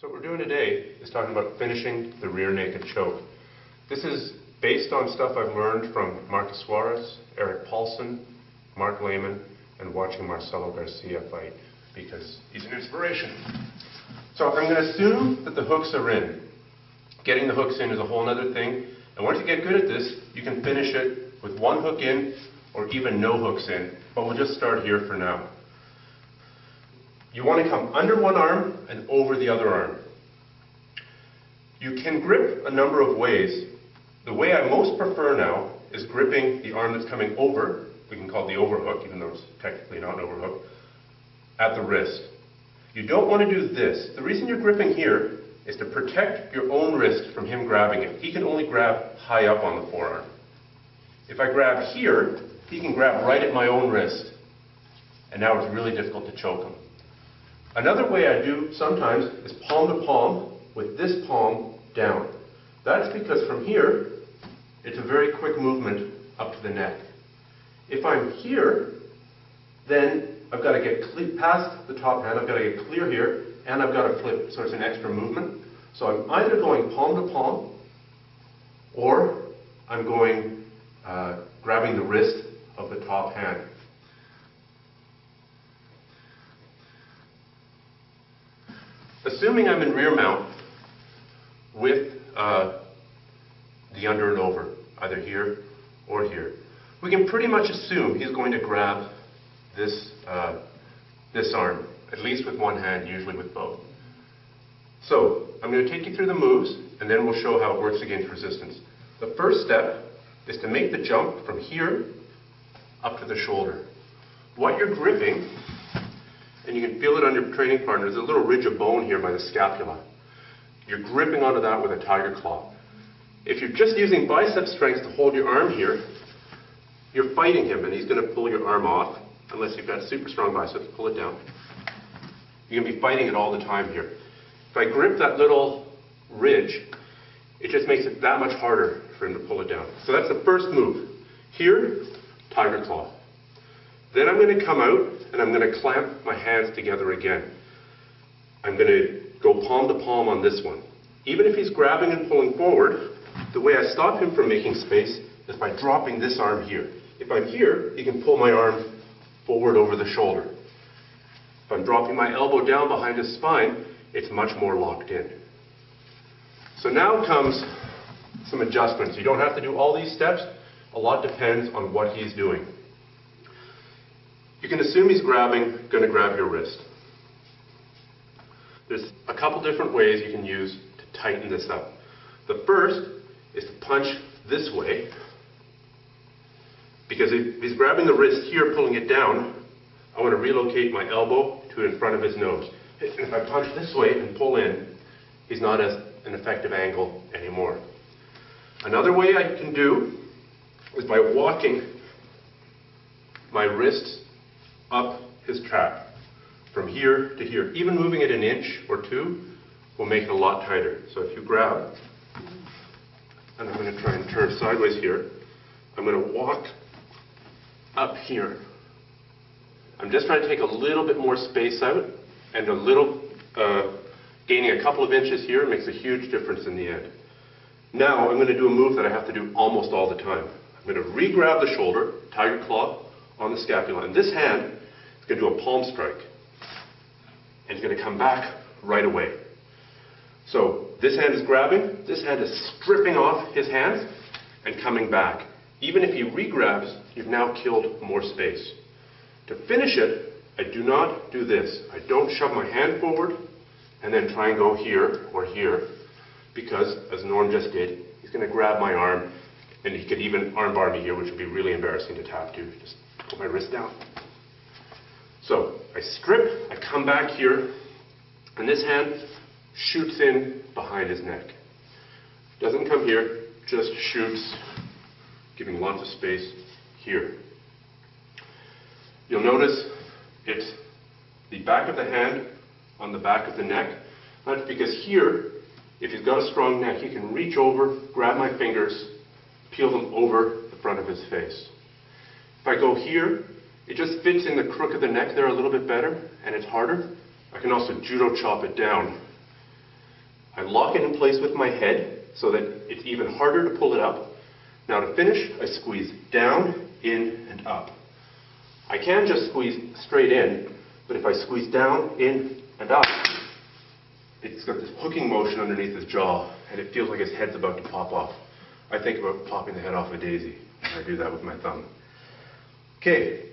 So what we're doing today is talking about finishing the rear naked choke. This is based on stuff I've learned from Marcus Suarez, Eric Paulson, Mark Lehman, and watching Marcelo Garcia fight, because he's an inspiration. So I'm going to assume that the hooks are in. Getting the hooks in is a whole other thing, and once you get good at this, you can finish it with one hook in, or even no hooks in, but we'll just start here for now. You want to come under one arm and over the other arm. You can grip a number of ways. The way I most prefer now is gripping the arm that's coming over, we can call it the overhook, even though it's technically not an overhook, at the wrist. You don't want to do this. The reason you're gripping here is to protect your own wrist from him grabbing it. He can only grab high up on the forearm. If I grab here, he can grab right at my own wrist, and now it's really difficult to choke him. Another way I do sometimes is palm to palm with this palm down. That's because from here, it's a very quick movement up to the neck. If I'm here, then I've got to get past the top hand, I've got to get clear here, and I've got to flip, so it's an extra movement. So I'm either going palm to palm, or I'm going grabbing the wrist of the top hand. Assuming I'm in rear mount with the under and over, either here or here, we can pretty much assume he's going to grab this, this arm, at least with one hand, usually with both. So I'm going to take you through the moves, and then we'll show how it works against resistance. The first step is to make the jump from here up to the shoulder. What you're gripping, and you can feel it on your training partner, there's a little ridge of bone here by the scapula. You're gripping onto that with a tiger claw. If you're just using bicep strength to hold your arm here, you're fighting him, and he's going to pull your arm off, unless you've got super strong biceps, pull it down. You're going to be fighting it all the time here. If I grip that little ridge, it just makes it that much harder for him to pull it down. So that's the first move. Here, tiger claw. Then I'm going to come out, and I'm going to clamp my hands together again. I'm going to go palm to palm on this one. Even if he's grabbing and pulling forward, the way I stop him from making space is by dropping this arm here. If I'm here, he can pull my arm forward over the shoulder. If I'm dropping my elbow down behind his spine, it's much more locked in. So now comes some adjustments. You don't have to do all these steps. A lot depends on what he's doing. You can assume he's going to grab your wrist. There's a couple different ways you can use to tighten this up. The first is to punch this way, because if he's grabbing the wrist here, pulling it down, I want to relocate my elbow to in front of his nose. If I punch this way and pull in, he's not as an effective angle anymore. Another way I can do is by walking my wrists up his trap, from here to here. Even moving it an inch or two will make it a lot tighter. So if you grab, and I'm going to try and turn sideways here, I'm going to walk up here. I'm just trying to take a little bit more space out, and gaining a couple of inches here makes a huge difference in the end. Now I'm going to do a move that I have to do almost all the time. I'm going to re-grab the shoulder, tiger claw, on the scapula, and this hand is going to do a palm strike. And he's going to come back right away. So this hand is grabbing, this hand is stripping off his hands and coming back. Even if he re-grabs, you've now killed more space. To finish it, I do not do this. I don't shove my hand forward and then try and go here or here, because, as Norm just did, he's going to grab my arm, and he could even armbar me here, which would be really embarrassing to tap to. Just put my wrist down. So I strip, I come back here, and this hand shoots in behind his neck. Doesn't come here, just shoots, giving lots of space here. You'll notice it's the back of the hand on the back of the neck. That's because here, if he's got a strong neck, he can reach over, grab my fingers, peel them over the front of his face. If I go here, it just fits in the crook of the neck there a little bit better, and it's harder. I can also judo chop it down I lock it in place with my head so that it's even harder to pull it up. Now to finish, I squeeze down, in, and up. I can just squeeze straight in, but if I squeeze down, in, and up, it's got this hooking motion underneath his jaw, and it feels like his head's about to pop off. I think about popping the head off a daisy. I do that with my thumb. Okay,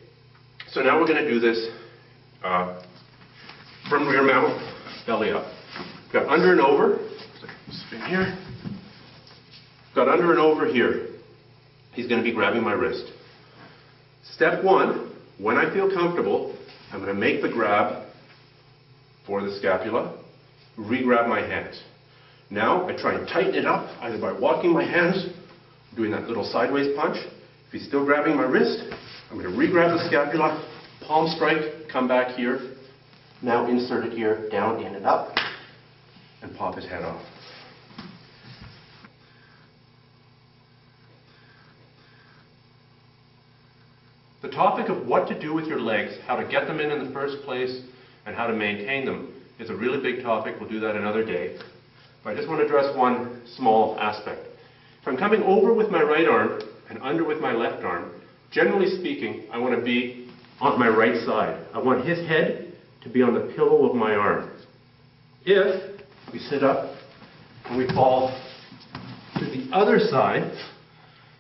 so now we're going to do this from rear mount, belly up. Got under and over, spin here. Got under and over here. He's going to be grabbing my wrist. Step one, when I feel comfortable, I'm going to make the grab for the scapula, re-grab my hands. Now I try and tighten it up, either by walking my hands, doing that little sideways punch. If he's still grabbing my wrist, I'm going to re-grab the scapula, palm strike, come back here. Now insert it here, down, in, and up, and pop his head off. The topic of what to do with your legs, how to get them in the first place, and how to maintain them is a really big topic. We'll do that another day. But I just want to address one small aspect. If I'm coming over with my right arm and under with my left arm, generally speaking, I want to be on my right side. I want his head to be on the pillow of my arm. If we sit up and we fall to the other side,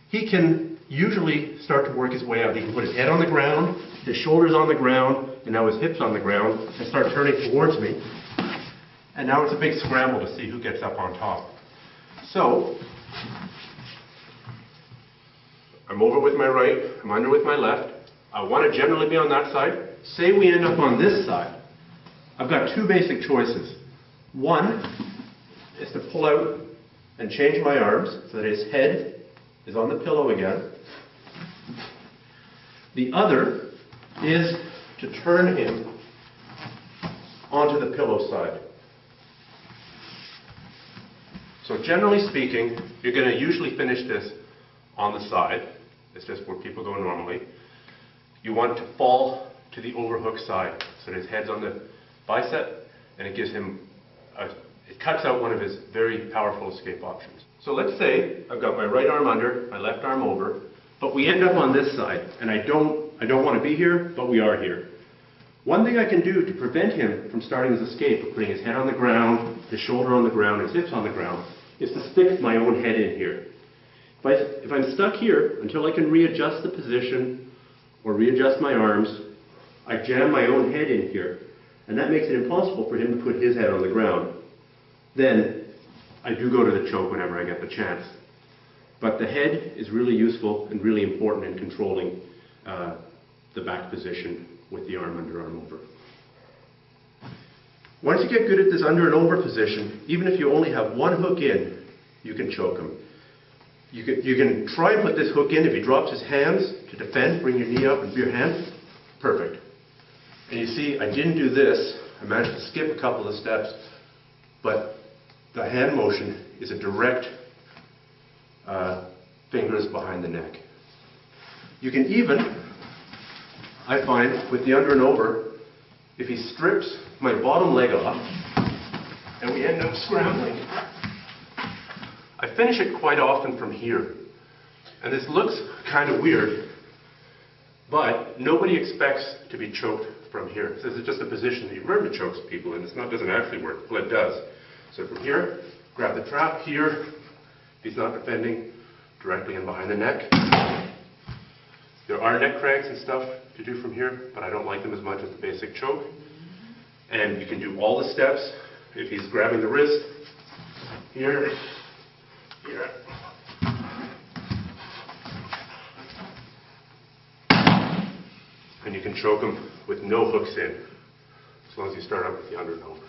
he can usually start to work his way out. He can put his head on the ground, his shoulders on the ground, and now his hips on the ground, and start turning towards me. And now it's a big scramble to see who gets up on top. So, I'm over with my right, I'm under with my left. I want to generally be on that side. Say we end up on this side. I've got two basic choices. One is to pull out and change my arms so that his head is on the pillow again. The other is to turn him onto the pillow side. So generally speaking, you're going to usually finish this on the side. It's just where people go normally. You want to fall to the overhook side so that his head's on the bicep, and it gives him it cuts out one of his very powerful escape options. So let's say I've got my right arm under, my left arm over, but we end up on this side, and I don't want to be here, but we are here. One thing I can do to prevent him from starting his escape of putting his head on the ground, his shoulder on the ground, his hips on the ground, is to stick my own head in here. If I'm stuck here until I can readjust the position or readjust my arms, I jam my own head in here, and that makes it impossible for him to put his head on the ground. Then I do go to the choke whenever I get the chance. But the head is really useful and really important in controlling the back position with the arm under, arm over. Once you get good at this under and over position, even if you only have one hook in, you can choke him. You can try and put this hook in. If he drops his hands to defend, bring your knee up and your hand. Perfect. And you see, I didn't do this. I managed to skip a couple of steps, but the hand motion is a direct fingers behind the neck. You can even, I find, with the under and over, if he strips my bottom leg off and we end up scrambling, I finish it quite often from here. And this looks kind of weird, but nobody expects to be choked from here. This is just a position that you learn to choke people in. It doesn't actually work. Well, it does. So from here, grab the trap here. He's not defending, directly in behind the neck. There are neck cranks and stuff to do from here, but I don't like them as much as the basic choke. And you can do all the steps. If he's grabbing the wrist, here, here. And you can choke him with no hooks in, as long as you start out with the under and over.